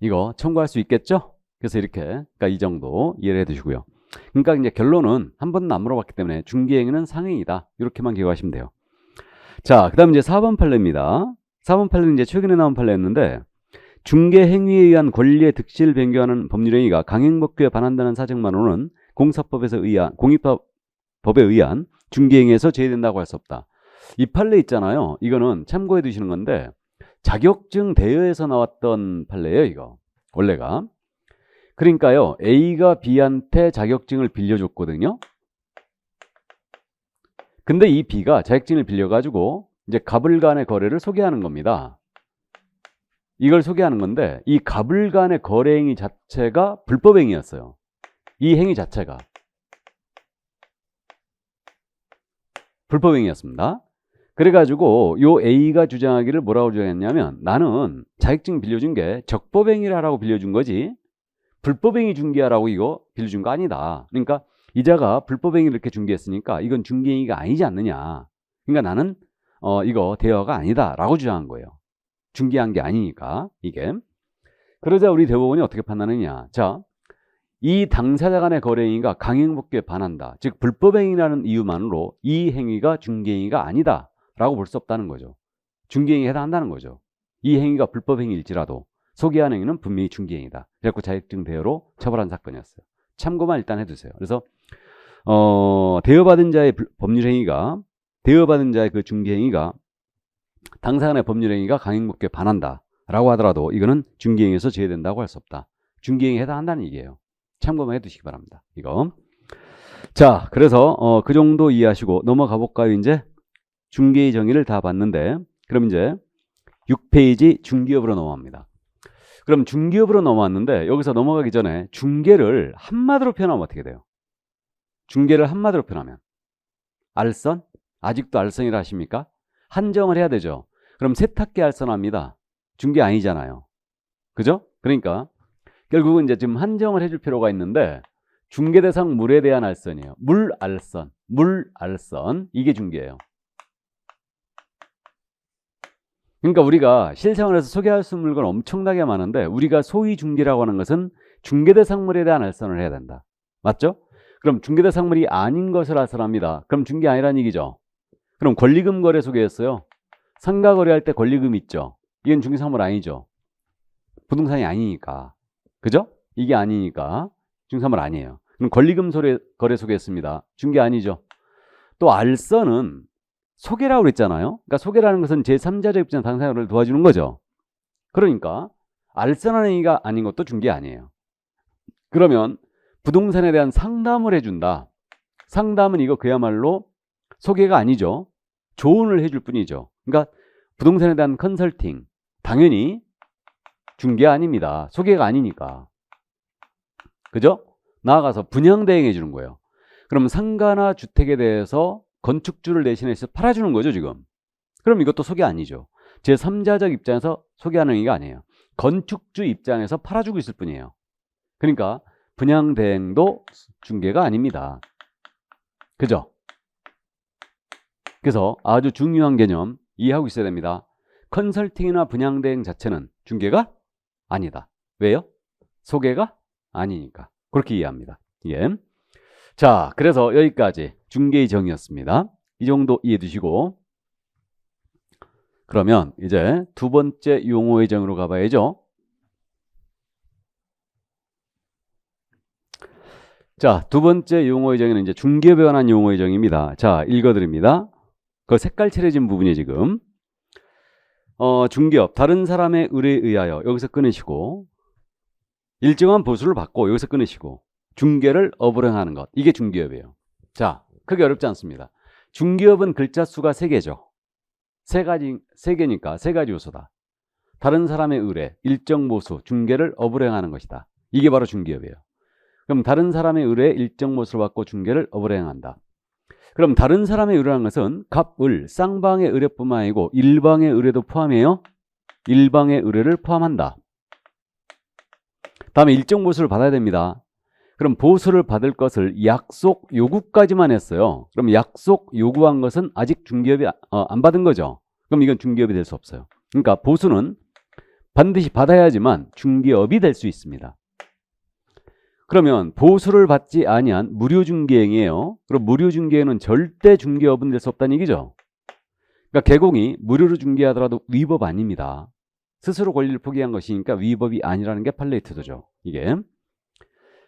이거 청구할 수 있겠죠? 그래서 이렇게, 그러니까 이 정도 이해를 해 두시고요. 그러니까 이제 결론은 한 번도 안 물어봤기 때문에 중개행위는 상행이다. 이렇게만 기억하시면 돼요. 자, 그 다음 이제 4번 판례입니다. 4번 판례는 이제 최근에 나온 판례였는데, 중개행위에 의한 권리의 득실을 변경하는 법률행위가 강행법규에 반한다는 사정만으로는 공사법에서 의한, 공익법에 의한 중개행위에서 제외된다고 할 수 없다. 이 판례 있잖아요. 이거는 참고해 두시는 건데, 자격증 대여에서 나왔던 판례예요, 이거. 원래가. 그러니까요, A가 B한테 자격증을 빌려줬거든요. 근데 이 B가 자격증을 빌려가지고 이제 갑을 간의 거래를 소개하는 겁니다. 이걸 소개하는 건데, 이 갑을 간의 거래 행위 자체가 불법 행위였어요. 이 행위 자체가 불법 행위였습니다. 그래가지고 요 A가 주장하기를 뭐라고 주장했냐면, 나는 자격증 빌려준 게 적법 행위를 하라고 빌려준 거지 불법 행위 중개하라고 이거 빌려준 거 아니다. 그러니까 이자가 불법 행위를 이렇게 중개했으니까 이건 중개 행위가 아니지 않느냐. 그러니까 나는 이거 대여가 아니다라고 주장한 거예요. 중개한 게 아니니까 이게. 그러자 우리 대법원이 어떻게 판단하느냐. 자, 이 당사자 간의 거래 행위가 강행법규에 반한다. 즉 불법 행위라는 이유만으로 이 행위가 중개 행위가 아니다라고 볼 수 없다는 거죠. 중개 행위에 해당한다는 거죠. 이 행위가 불법 행위일지라도 소개한 행위는 분명히 중개 행위다. 그래서 자격증 대여로 처벌한 사건이었어요. 참고만 일단 해두세요. 그래서 대여받은 자의 법률 행위가, 대여받은 자의 그 중개 행위가 당사자 간의 법률 행위가 강행법규에 반한다라고 하더라도 이거는 중개 행위에서 제외된다고 할 수 없다. 중개 행위에 해당한다는 얘기예요. 참고만 해두시기 바랍니다. 이거. 자, 그래서 그 정도 이해하시고 넘어가 볼까요? 이제 중개의 정의를 다 봤는데, 그럼 이제 6페이지 중개업으로 넘어갑니다. 그럼 중개업으로 넘어왔는데, 여기서 넘어가기 전에 중개를 한마디로 표현하면 어떻게 돼요? 중개를 한마디로 표현하면 알선? 아직도 알선이라 하십니까? 한정을 해야 되죠. 그럼 세탁기 알선합니다. 중개 아니잖아요. 그죠? 그러니까 결국은 이제 지금 한정을 해줄 필요가 있는데, 중개 대상 물에 대한 알선이에요. 물 알선, 물 알선, 이게 중개예요. 그러니까 우리가 실생활에서 소개할 수 있는 물건 엄청나게 많은데, 우리가 소위 중개라고 하는 것은 중개 대상물에 대한 알선을 해야 된다. 맞죠? 그럼 중개 대상물이 아닌 것을 알선합니다. 그럼 중개 아니란 얘기죠. 그럼 권리금 거래 소개했어요. 상가 거래할 때 권리금 있죠. 이건 중개상물 아니죠. 부동산이 아니니까. 그죠? 이게 아니니까 중개상물 아니에요. 그럼 권리금 거래 소개했습니다. 중개 아니죠. 또 알선은 소개라고 그랬잖아요. 그러니까 소개라는 것은 제3자적 입장 당사자를 도와주는 거죠. 그러니까 알선하는 행위가 아닌 것도 중개 아니에요. 그러면 부동산에 대한 상담을 해준다. 상담은 이거 그야말로 소개가 아니죠. 조언을 해줄 뿐이죠. 그러니까 부동산에 대한 컨설팅, 당연히 중개 아닙니다. 소개가 아니니까. 그죠? 나아가서 분양 대행해 주는 거예요. 그럼 상가나 주택에 대해서 건축주를 대신해서 팔아주는 거죠, 지금. 그럼 이것도 소개 아니죠. 제3자적 입장에서 소개하는 얘기가 아니에요. 건축주 입장에서 팔아주고 있을 뿐이에요. 그러니까 분양 대행도 중개가 아닙니다. 그죠? 그래서 아주 중요한 개념 이해하고 있어야 됩니다. 컨설팅이나 분양 대행 자체는 중개가 아니다. 왜요? 소개가 아니니까. 그렇게 이해합니다. 예. 자, 그래서 여기까지 중개의 정의였습니다. 이 정도 이해해 두시고, 그러면 이제 두 번째 용어의 정의로 가봐야죠. 자, 두 번째 용어의 정의는 이제 중개업에 관한 용어의 정의입니다. 자, 읽어드립니다. 그 색깔 칠해진 부분이 지금 중개업, 다른 사람의 의뢰에 의하여, 여기서 끊으시고, 일정한 보수를 받고, 여기서 끊으시고, 중개를 업을행하는 것, 이게 중개업이에요. 자, 크게 어렵지 않습니다. 중개업은 글자 수가 3개죠. 세 개니까 3가지 요소다. 다른 사람의 의뢰, 일정 보수, 중개를 업을행하는 것이다. 이게 바로 중개업이에요. 그럼 다른 사람의 의뢰에 일정 보수를 받고 중개를 업을행한다. 그럼 다른 사람의 의뢰라는 것은 갑, 을, 쌍방의 의뢰뿐만 아니고 일방의 의뢰도 포함해요. 일방의 의뢰를 포함한다. 다음에 일정 보수를 받아야 됩니다. 그럼 보수를 받을 것을 약속 요구까지만 했어요. 그럼 약속 요구한 것은 아직 중개업이 안 받은 거죠. 그럼 이건 중개업이 될 수 없어요. 그러니까 보수는 반드시 받아야지만 중개업이 될 수 있습니다. 그러면 보수를 받지 아니한 무료중개행위예요. 그럼 무료중개행은 절대 중개업은 될 수 없다는 얘기죠. 그러니까 개공이 무료로 중개하더라도 위법 아닙니다. 스스로 권리를 포기한 것이니까 위법이 아니라는 게 판례이트도죠. 이게.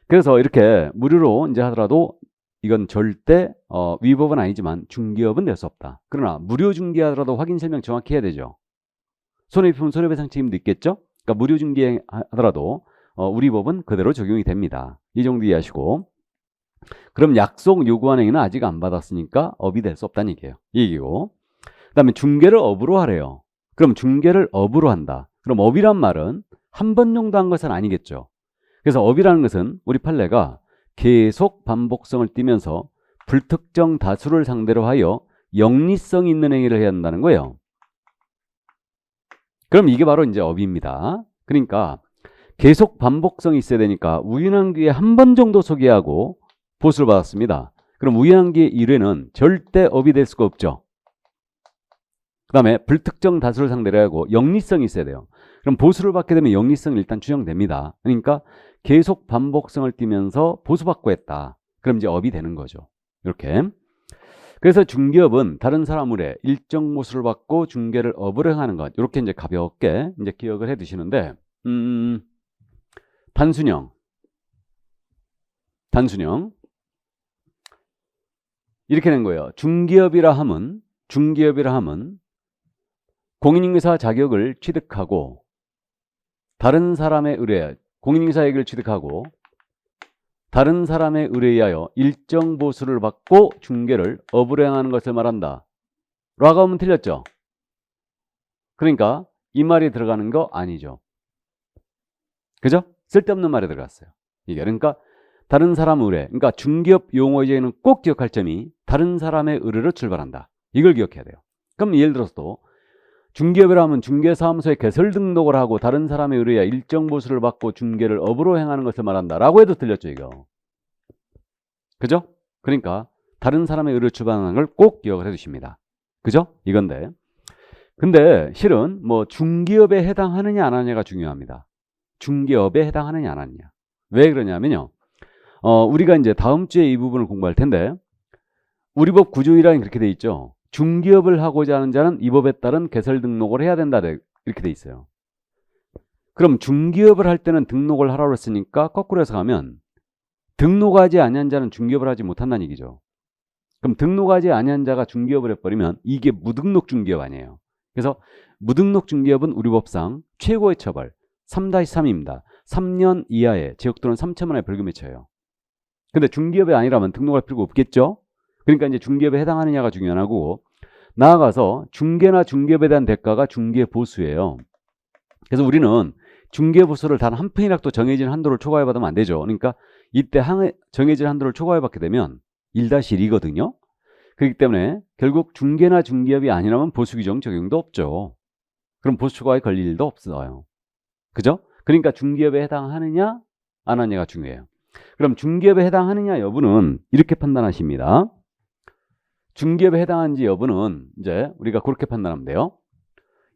그래서 이렇게 무료로 이제 하더라도 이건 절대 위법은 아니지만 중개업은 될 수 없다. 그러나 무료 중개하더라도 확인 설명 정확히 해야 되죠. 손해배분 손해배상 책임도 있겠죠. 그러니까 무료 중개하더라도 우리 법은 그대로 적용이 됩니다. 이 정도 이해하시고, 그럼 약속 요구한 행위는 아직 안 받았으니까 업이 될 수 없다는 얘기예요. 이 얘기고, 그 다음에 중개를 업으로 하래요. 그럼 중개를 업으로 한다. 그럼 업이란 말은 한 번 정도 한 것은 아니겠죠. 그래서 업이라는 것은 우리 판례가 계속 반복성을 띠면서 불특정 다수를 상대로 하여 영리성 있는 행위를 해야 한다는 거예요. 그럼 이게 바로 이제 업입니다. 그러니까 계속 반복성이 있어야 되니까 우연한 기회에 한 번 정도 소개하고 보수를 받았습니다. 그럼 우연한 기회 1회는 절대 업이 될 수가 없죠. 그 다음에 불특정 다수를 상대로 하고 영리성이 있어야 돼요. 그럼 보수를 받게 되면 영리성이 일단 추정됩니다. 그러니까 계속 반복성을 띠면서 보수받고 했다. 그럼 이제 업이 되는 거죠. 이렇게. 그래서 중개업은 다른 사람의 일정 보수를 받고 중개를 업으로 행하는 것. 이렇게 이제 가볍게 이제 기억을 해 두시는데, 단순형. 이렇게 된 거예요. 중개업이라 함은 공인인증사 자격을 취득하고 다른 사람의 의뢰, 공인인증사 자격을 취득하고 다른 사람의 의뢰에 하여 일정 보수를 받고 중개를 업으로 행하는 것을 말한다. 라고 하면 틀렸죠. 그러니까 이 말이 들어가는 거 아니죠. 그죠? 쓸데없는 말이 들어갔어요. 이게 그러니까 다른 사람 의뢰, 그러니까 중개업 용어에는 꼭 기억할 점이 다른 사람의 의뢰로 출발한다. 이걸 기억해야 돼요. 그럼 예를 들어서 또 중개업이라 하면 중개사무소에 개설 등록을 하고 다른 사람의 의뢰에 일정 보수를 받고 중개를 업으로 행하는 것을 말한다. 라고 해도 틀렸죠, 이거. 그죠? 그러니까 다른 사람의 의뢰로 출발하는 걸 꼭 기억을 해 주십니다. 그죠? 이건데. 근데 실은 뭐 중개업에 해당하느냐 안 하느냐가 중요합니다. 중개업에 해당하느냐 안 하느냐. 왜 그러냐면요. 우리가 이제 다음 주에 이 부분을 공부할 텐데, 우리 법 9조 1항에 그렇게 돼 있죠. 중개업을 하고자 하는 자는 이 법에 따른 개설 등록을 해야 된다. 이렇게 돼 있어요. 그럼 중개업을 할 때는 등록을 하라고 했으니까 거꾸로 해서 가면 등록하지 아니한 자는 중개업을 하지 못한다는 얘기죠. 그럼 등록하지 아니한 자가 중개업을 해버리면 이게 무등록 중개업 아니에요. 그래서 무등록 중개업은 우리 법상 최고의 처벌 3-3입니다. 3년 이하의 징역 또는 3천만 원의 벌금에 처해요. 근데 중개업이 아니라면 등록할 필요가 없겠죠. 그러니까 이제 중개업에 해당하느냐가 중요한 거고, 나아가서 중개나 중개업에 대한 대가가 중개보수예요. 그래서 우리는 중개보수를 단 한 푼이라도 정해진 한도를 초과해 받으면 안 되죠. 그러니까 이때 정해진 한도를 초과해 받게 되면 1-1이거든요. 그렇기 때문에 결국 중개나 중개업이 아니라면 보수 규정 적용도 없죠. 그럼 보수 초과에 걸릴 일도 없어요. 그죠? 그러니까 중개업에 해당하느냐 안 하느냐가 중요해요. 그럼 중개업에 해당하느냐 여부는 이렇게 판단하십니다. 중개업에 해당하는지 여부는 이제 우리가 그렇게 판단하면 돼요.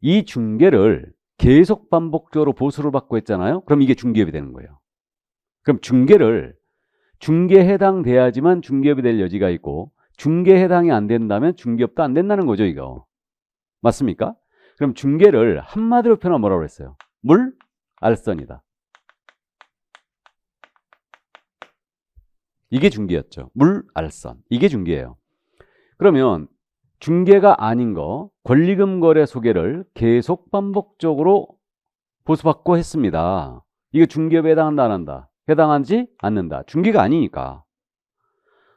이 중개를 계속 반복적으로 보수를 받고 했잖아요. 그럼 이게 중개업이 되는 거예요. 그럼 중개에 해당돼야지만 중개업이 될 여지가 있고, 중개에 해당이 안 된다면 중개업도 안 된다는 거죠, 이거. 맞습니까? 그럼 중개를 한마디로 표현하면 뭐라고 했어요? 물알선이다. 이게 중개였죠. 물알선. 이게 중개예요. 그러면 중개가 아닌 거, 권리금 거래 소개를 계속 반복적으로 보수받고 했습니다. 이게 중개업에 해당한다 안 한다? 해당하지 않는다. 중개가 아니니까.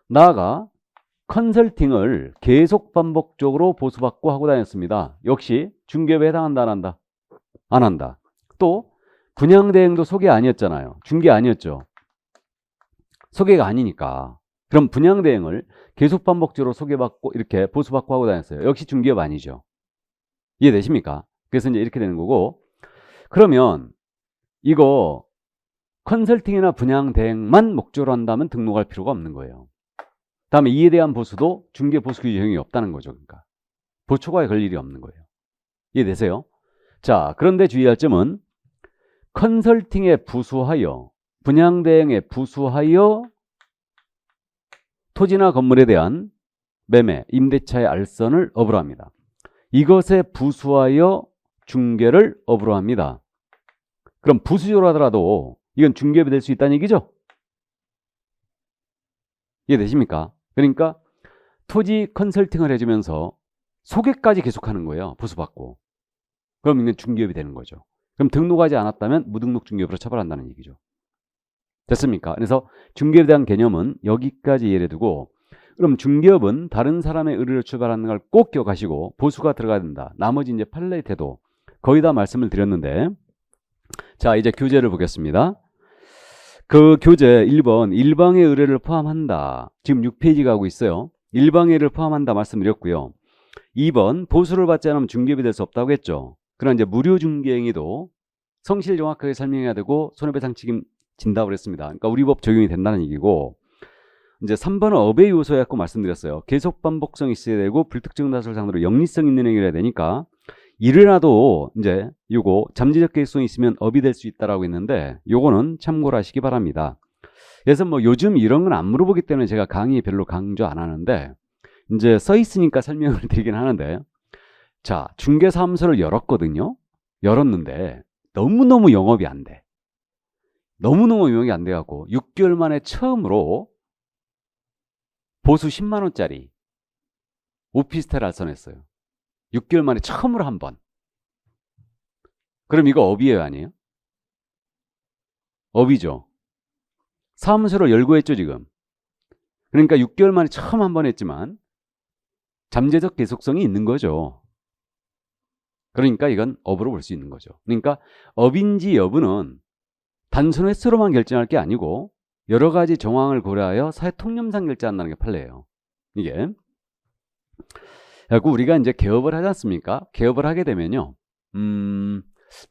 나아가 컨설팅을 계속 반복적으로 보수받고 하고 다녔습니다. 역시 중개업에 해당한다 안 한다? 안 한다. 또 분양대행도 소개 아니었잖아요. 중개 아니었죠. 소개가 아니니까. 그럼 분양대행을 계속 반복적으로 소개받고 이렇게 보수받고 하고 다녔어요. 역시 중개업 아니죠. 이해되십니까? 그래서 이제 이렇게 되는 거고, 그러면 이거 컨설팅이나 분양 대행만 목적으로 한다면 등록할 필요가 없는 거예요. 다음에 이에 대한 보수도 중개 보수 규정이 없다는 거죠. 그러니까 보초과에 걸 일이 없는 거예요. 이해되세요? 자, 그런데 주의할 점은 컨설팅에 부수하여 분양 대행에 부수하여 토지나 건물에 대한 매매, 임대차의 알선을 업으로 합니다. 이것에 부수하여 중개를 업으로 합니다. 그럼 부수적으로 하더라도 이건 중개업이 될 수 있다는 얘기죠? 이해되십니까? 그러니까 토지 컨설팅을 해주면서 소개까지 계속하는 거예요. 부수받고. 그럼 이건 중개업이 되는 거죠. 그럼 등록하지 않았다면 무등록 중개업으로 처벌한다는 얘기죠. 됐습니까? 그래서 중개업에 대한 개념은 여기까지 이해를 두고, 그럼 중개업은 다른 사람의 의뢰를 출발하는 걸 꼭 기억하시고 보수가 들어가야 된다. 나머지 이제 판례의 태도 거의 다 말씀을 드렸는데, 자, 이제 교재를 보겠습니다. 그 교재 1번 일방의 의뢰를 포함한다. 지금 6페이지 가고 있어요. 일방의 의뢰를 포함한다 말씀드렸고요. 2번 보수를 받지 않으면 중개업이 될 수 없다고 했죠. 그러나 이제 무료 중개행위도 성실 정확하게 설명해야 되고 손해배상 책임 진다고 그랬습니다. 그러니까 우리 법 적용이 된다는 얘기고, 이제 3번은 업의 요소에 갖고 말씀드렸어요. 계속 반복성이 있어야 되고 불특정 다수를 상대로 영리성 있는 행위를 해야 되니까, 이래라도 이제 요거 잠재적 계획성이 있으면 업이 될 수 있다라고 했는데, 요거는 참고를 하시기 바랍니다. 그래서 뭐 요즘 이런 건 안 물어보기 때문에 제가 강의에 별로 강조 안 하는데, 이제 써 있으니까 설명을 드리긴 하는데, 자, 중개사무소를 열었거든요. 열었는데 너무너무 영업이 안 돼. 너무너무 영업이 안 돼갖고 6개월 만에 처음으로 보수 10만 원짜리 오피스텔 알선했어요. 6개월 만에 처음으로 한 번. 그럼 이거 업이에요, 아니에요? 업이죠. 사무소를 열고 했죠, 지금. 그러니까 6개월 만에 처음 한 번 했지만 잠재적 계속성이 있는 거죠. 그러니까 이건 업으로 볼 수 있는 거죠. 그러니까 업인지 여부는 단순 횟수로만 결정할 게 아니고 여러 가지 정황을 고려하여 사회 통념상 결정한다는 게 판례예요. 이게. 그리고 우리가 이제 개업을 하지 않습니까? 개업을 하게 되면요.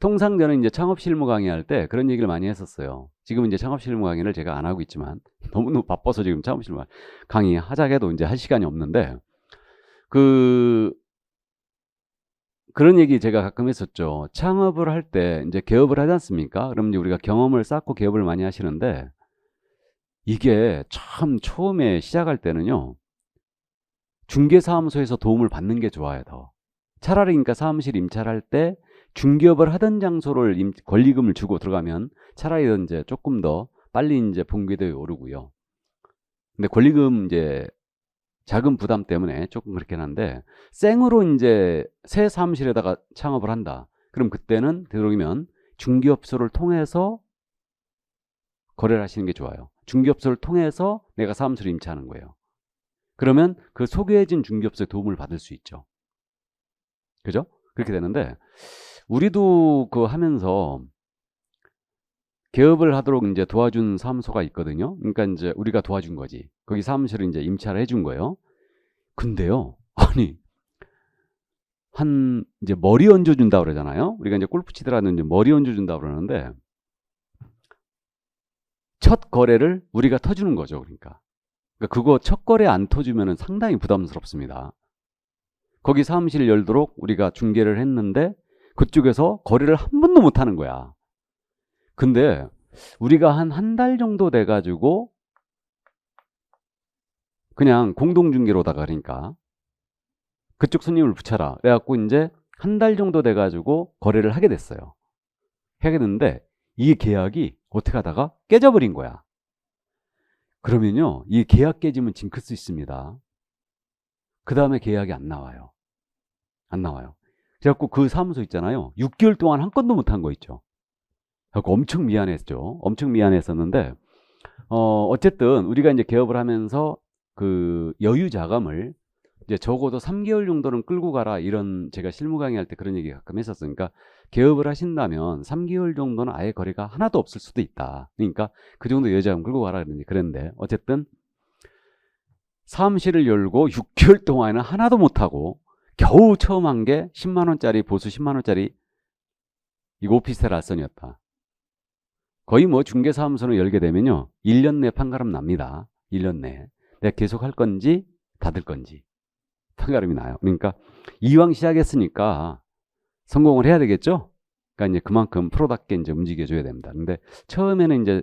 통상 저는 이제 창업 실무 강의할 때 그런 얘기를 많이 했었어요. 지금 이제 창업 실무 강의를 제가 안 하고 있지만 너무너무 바빠서 지금 창업 실무 강의 하자고 해도 이제 할 시간이 없는데, 그런 얘기 제가 가끔 했었죠. 창업을 할 때 이제 개업을 하지 않습니까? 그럼 이제 우리가 경험을 쌓고 개업을 많이 하시는데, 이게 참 처음에 시작할 때는요, 중개사무소에서 도움을 받는 게 좋아요, 더. 차라리 그러니까 사무실 임차할 때 중개업을 하던 장소를 권리금을 주고 들어가면 차라리 이제 조금 더 빨리 이제 본궤도에 오르고요. 근데 권리금 이제 자금 부담 때문에 조금 그렇긴 한데, 생으로 이제 새 사무실에다가 창업을 한다. 그럼 그때는 되도록이면 중개업소를 통해서 거래를 하시는 게 좋아요. 중개업소를 통해서 내가 사무실을 임차하는 거예요. 그러면 그 소개해진 중개업소의 도움을 받을 수 있죠. 그죠? 그렇게 되는데, 우리도 그 하면서 개업을 하도록 이제 도와준 사무소가 있거든요. 그러니까 이제 우리가 도와준 거지. 거기 사무실을 이제 임차를 해준 거예요. 근데요, 아니, 이제 머리 얹어준다 그러잖아요. 우리가 이제 골프 치더라도 이제 머리 얹어준다 그러는데, 첫 거래를 우리가 터주는 거죠. 그러니까 그거 첫 거래 안 터주면은 상당히 부담스럽습니다. 거기 사무실 열도록 우리가 중개를 했는데 그쪽에서 거래를 한 번도 못 하는 거야. 근데 우리가 한 달 정도 돼가지고 그냥 공동중개로다가, 그러니까 그쪽 손님을 붙여라 그래갖고 이제 한 달 정도 돼가지고 거래를 하게 됐어요. 하게 됐는데 이 계약이 어떻게 하다가 깨져버린 거야. 그러면요, 이 계약 깨지면 징크스 있습니다. 그 다음에 계약이 안 나와요. 안 나와요. 그래갖고 그 사무소 있잖아요, 6개월 동안 한 건도 못 한 거 있죠. 그래갖고 엄청 미안했죠. 엄청 미안했었는데, 어쨌든 우리가 이제 개업을 하면서 그 여유 자금을 이제 적어도 3개월 정도는 끌고 가라, 이런 제가 실무 강의할 때 그런 얘기 가끔 했었으니까, 개업을 하신다면 3개월 정도는 아예 거래가 하나도 없을 수도 있다. 그러니까 그 정도 여유 자금 끌고 가라 그랬는데, 어쨌든 사무실을 열고 6개월 동안에는 하나도 못하고 겨우 처음 한 게 10만 원짜리 보수 10만 원짜리 이거 오피스텔 알선이었다. 거의 뭐 중개사무소를 열게 되면요. 1년 내 판가름 납니다. 1년 내에. 내가 계속 할 건지 닫을 건지 판가름이 나요. 그러니까 이왕 시작했으니까 성공을 해야 되겠죠? 그러니까 이제 그만큼 프로답게 이제 움직여줘야 됩니다. 근데 처음에는 이제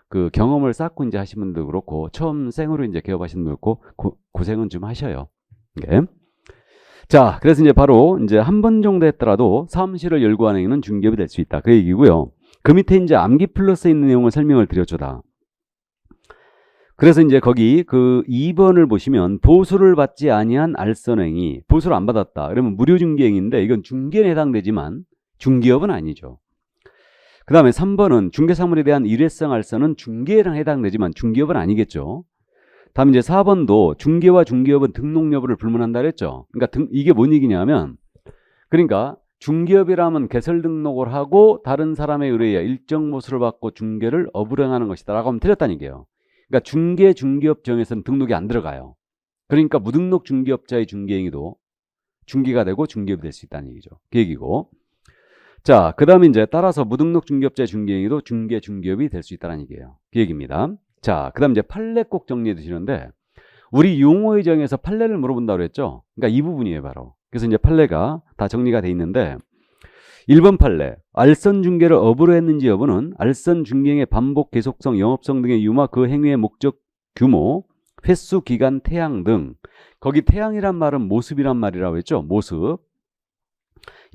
그 경험을 쌓고 이제 하신 분도 그렇고 처음 생으로 이제 개업하시는 분도 그렇고 고생은 좀 하셔요. 네. 자, 그래서 이제 바로 이제 한 번 정도 했더라도 사무실을 열고 하는 행위는 중개업이 될 수 있다. 그 얘기고요. 그 밑에 이제 암기 플러스에 있는 내용을 설명을 드려줘다. 그래서 이제 거기 그 2번을 보시면 보수를 받지 아니한 알선행위, 보수를 안 받았다. 그러면 무료 중개행위인데 이건 중개에 해당되지만 중개업은 아니죠. 그 다음에 3번은 중개사물에 대한 일회성 알선은 중개랑 해당되지만 중개업은 아니겠죠. 다음 이제 4번도 중개와 중개업은 등록 여부를 불문한다 그랬죠. 그러니까 이게 뭔 얘기냐면 그러니까 중개업이라면 개설 등록을 하고 다른 사람에 의뢰해 일정 보수를 받고 중개를 어불행하는 것이다 라고 하면 틀렸다는 얘기예요. 그러니까 중개, 중개업 정에서는 등록이 안 들어가요. 그러니까 무등록 중개업자의 중개행위도 중개가 되고 중개업이 될 수 있다는 얘기죠. 그 얘기고. 자, 그 다음에 이제 따라서 무등록 중개업자의 중개행위도 중개, 중개업이 될 수 있다는 얘기예요. 그 얘기입니다. 자, 그 다음 이제 판례 꼭 정리해 두시는데 우리 용어의 정에서 판례를 물어본다고 그랬죠. 그러니까 이 부분이에요, 바로. 그래서 이제 판례가 다 정리가 돼 있는데 1번 판례, 알선 중개를 업으로 했는지 여부는 알선 중개의 반복, 계속성, 영업성 등의 유마, 그 행위의 목적, 규모, 횟수, 기간, 태양 등. 거기 태양이란 말은 모습이란 말이라고 했죠. 모습.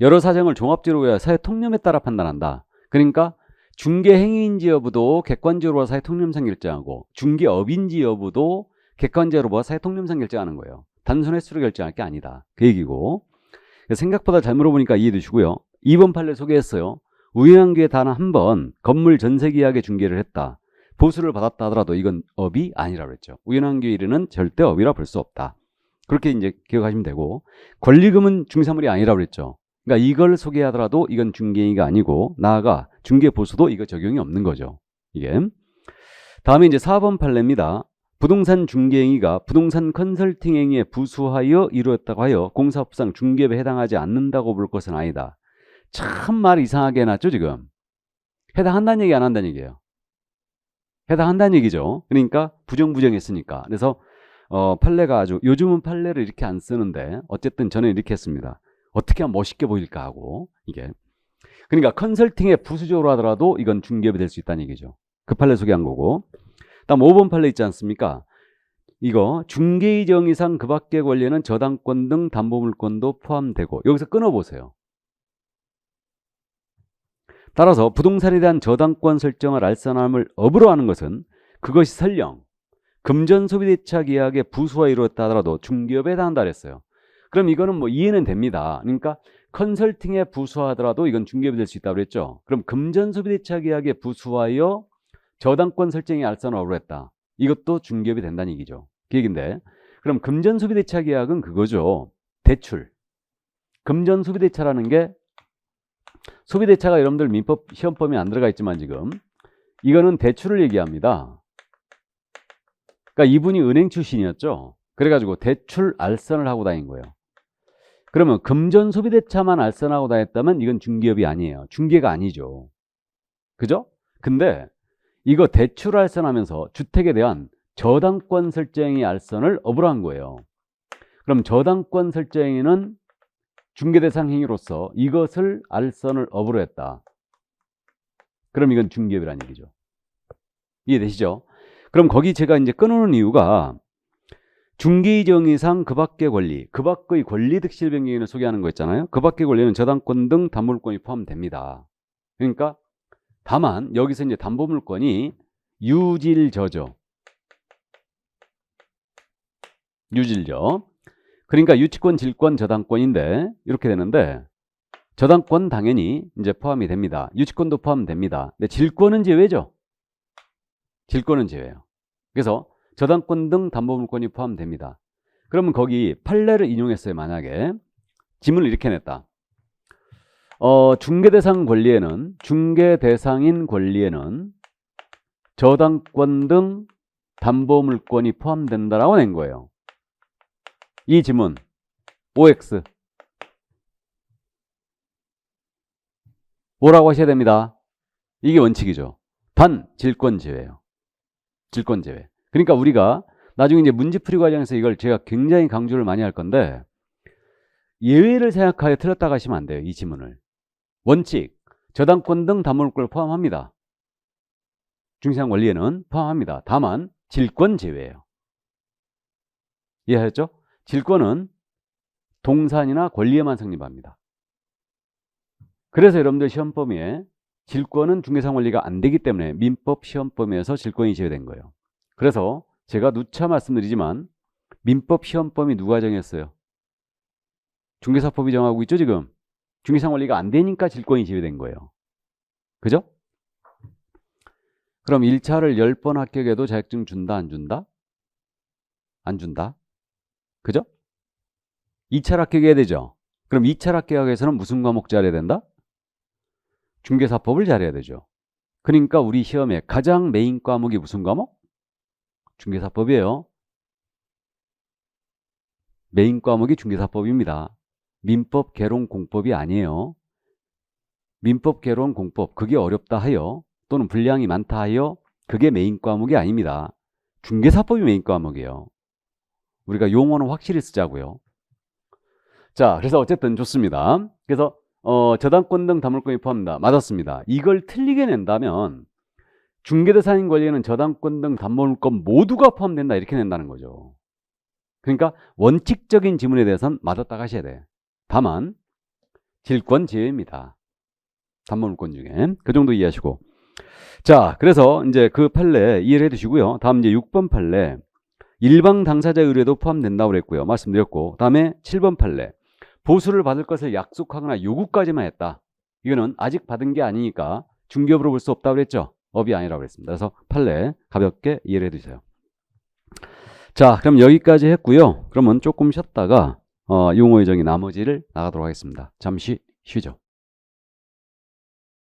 여러 사정을 종합적으로 해야 사회 통념에 따라 판단한다. 그러니까 중개 행위인지 여부도 객관적으로 봐 사회 통념상 결정하고 중개업인지 여부도 객관적으로 봐 사회 통념상 결정하는 거예요. 단순 횟수로 결정할 게 아니다. 그 얘기고. 생각보다 잘 물어보니까 이해해 주시고요. 2번 판례 소개했어요. 우연한 기회에 단 한 번 건물 전세 계약의 중개를 했다. 보수를 받았다 하더라도 이건 업이 아니라고 했죠. 우연한 기회는 절대 업이라 볼 수 없다. 그렇게 이제 기억하시면 되고 권리금은 중개사물이 아니라고 그랬죠. 그러니까 이걸 소개하더라도 이건 중개행위가 아니고 나아가 중개 보수도 이거 적용이 없는 거죠. 이게. 다음에 이제 4번 판례입니다. 부동산 중개행위가 부동산 컨설팅 행위에 부수하여 이루었다고 하여 공사법상 중개업에 해당하지 않는다고 볼 것은 아니다. 참 말 이상하게 해놨죠 지금. 해당한다는 얘기 안 한다는 얘기예요. 해당한다는 얘기죠. 그러니까 부정했으니까. 그래서 판례가 아주 요즘은 판례를 이렇게 안 쓰는데 어쨌든 저는 이렇게 했습니다. 어떻게 하면 멋있게 보일까 하고 이게. 그러니까 컨설팅에 부수적으로 하더라도 이건 중개업이 될 수 있다는 얘기죠. 그 판례 소개한 거고. 다음 5번 판례 있지 않습니까? 이거 중개의 정의상 그 밖의 권리에는 저당권 등 담보물권도 포함되고 여기서 끊어보세요. 따라서 부동산에 대한 저당권 설정을 알선함을 업으로 하는 것은 그것이 설령 금전소비대차 계약의 부수와 이루었다 하더라도 중개업에 해당한다 그랬어요. 그럼 이거는 뭐 이해는 됩니다. 그러니까 컨설팅에 부수하더라도 이건 중개업이 될 수 있다고 그랬죠. 그럼 금전소비대차 계약의 부수하여 저당권 설정이 알선을 업으로 했다. 이것도 중개업이 된다는 얘기죠. 그 얘기인데 그럼 금전소비대차 계약은 그거죠. 대출. 금전소비대차라는 게 소비대차가 여러분들 민법 시험범위에 안 들어가 있지만 지금 이거는 대출을 얘기합니다. 그러니까 이분이 은행 출신이었죠. 그래가지고 대출 알선을 하고 다닌 거예요. 그러면 금전 소비대차만 알선하고 다녔다면 이건 중개업이 아니에요. 중개가 아니죠. 그죠? 근데 이거 대출 알선하면서 주택에 대한 저당권 설정이 알선을 업으로 한 거예요. 그럼 저당권 설정에는 중개대상 행위로서 이것을 알선을 업으로 했다. 그럼 이건 중개업이라는 얘기죠. 이해되시죠? 그럼 거기 제가 이제 끊어놓은 이유가 중개의 정의상 그 밖의 권리, 그 밖의 권리 득실 변경을 소개하는 거 있잖아요. 그 밖의 권리는 저당권 등 담보물권이 포함됩니다. 그러니까 다만 여기서 이제 담보물권이 유질저죠. 유질저. 그러니까 유치권, 질권, 저당권인데 이렇게 되는데 저당권 당연히 이제 포함이 됩니다. 유치권도 포함됩니다. 근데 질권은 제외죠. 질권은 제외예요. 그래서 저당권 등 담보물권이 포함됩니다. 그러면 거기 판례를 인용했어요. 만약에 지문을 이렇게 냈다. 중개대상 권리에는 중개대상인 권리에는 저당권 등 담보물권이 포함된다라고 낸 거예요. 이 지문 OX 뭐라고 하셔야 됩니다. 이게 원칙이죠. 단 질권 제외예요. 질권 제외. 그러니까 우리가 나중에 이제 문제풀이 과정에서 이걸 제가 굉장히 강조를 많이 할 건데 예외를 생각하여 틀렸다고 하시면 안 돼요. 이 지문을. 원칙, 저당권 등 담보물권을 포함합니다. 중개사상 원리에는 포함합니다. 다만 질권 제외예요. 이해하셨죠? 질권은 동산이나 권리에만 성립합니다. 그래서 여러분들 시험 범위에 질권은 중개사상 원리가 안 되기 때문에 민법 시험 범위에서 질권이 제외된 거예요. 그래서 제가 누차 말씀드리지만 민법 시험 범위 누가 정했어요? 중개사법이 정하고 있죠 지금. 중개사상 원리가 안 되니까 질권이 제외된 거예요. 그죠? 그럼 1차를 10번 합격해도 자격증 준다 안 준다? 안 준다. 그죠? 2차를 합격해야 되죠. 그럼 2차를 합격하기 위해서는 무슨 과목 잘해야 된다? 중개사법을 잘해야 되죠. 그러니까 우리 시험에 가장 메인 과목이 무슨 과목? 중개사법이에요. 메인 과목이 중개사법입니다. 민법, 개론, 공법이 아니에요. 민법, 개론, 공법 그게 어렵다 하여 또는 분량이 많다 하여 그게 메인 과목이 아닙니다. 중개사법이 메인 과목이에요. 우리가 용어는 확실히 쓰자고요. 자, 그래서 어쨌든 좋습니다. 그래서 저당권 등 담보물권이 포함합니다. 맞았습니다. 이걸 틀리게 낸다면 중개대상인 권리에는 저당권 등 담보물권 모두가 포함된다 이렇게 낸다는 거죠. 그러니까 원칙적인 지문에 대해서는 맞았다 하셔야 돼. 다만 질권 제외입니다. 담보물권 중에. 그 정도 이해하시고. 자, 그래서 이제 그 판례 이해를 해 두시고요. 다음 이제 6번 판례. 일방 당사자 의뢰도 포함된다고 그랬고요. 말씀드렸고. 다음에 7번 판례. 보수를 받을 것을 약속하거나 요구까지만 했다. 이거는 아직 받은 게 아니니까 중개업으로 볼 수 없다고 그랬죠. 업이 아니라고 그랬습니다. 그래서 판례 가볍게 이해를 해 두세요. 자, 그럼 여기까지 했고요. 그러면 조금 쉬었다가 용어의 정의 나머지를 나가도록 하겠습니다. 잠시 쉬죠.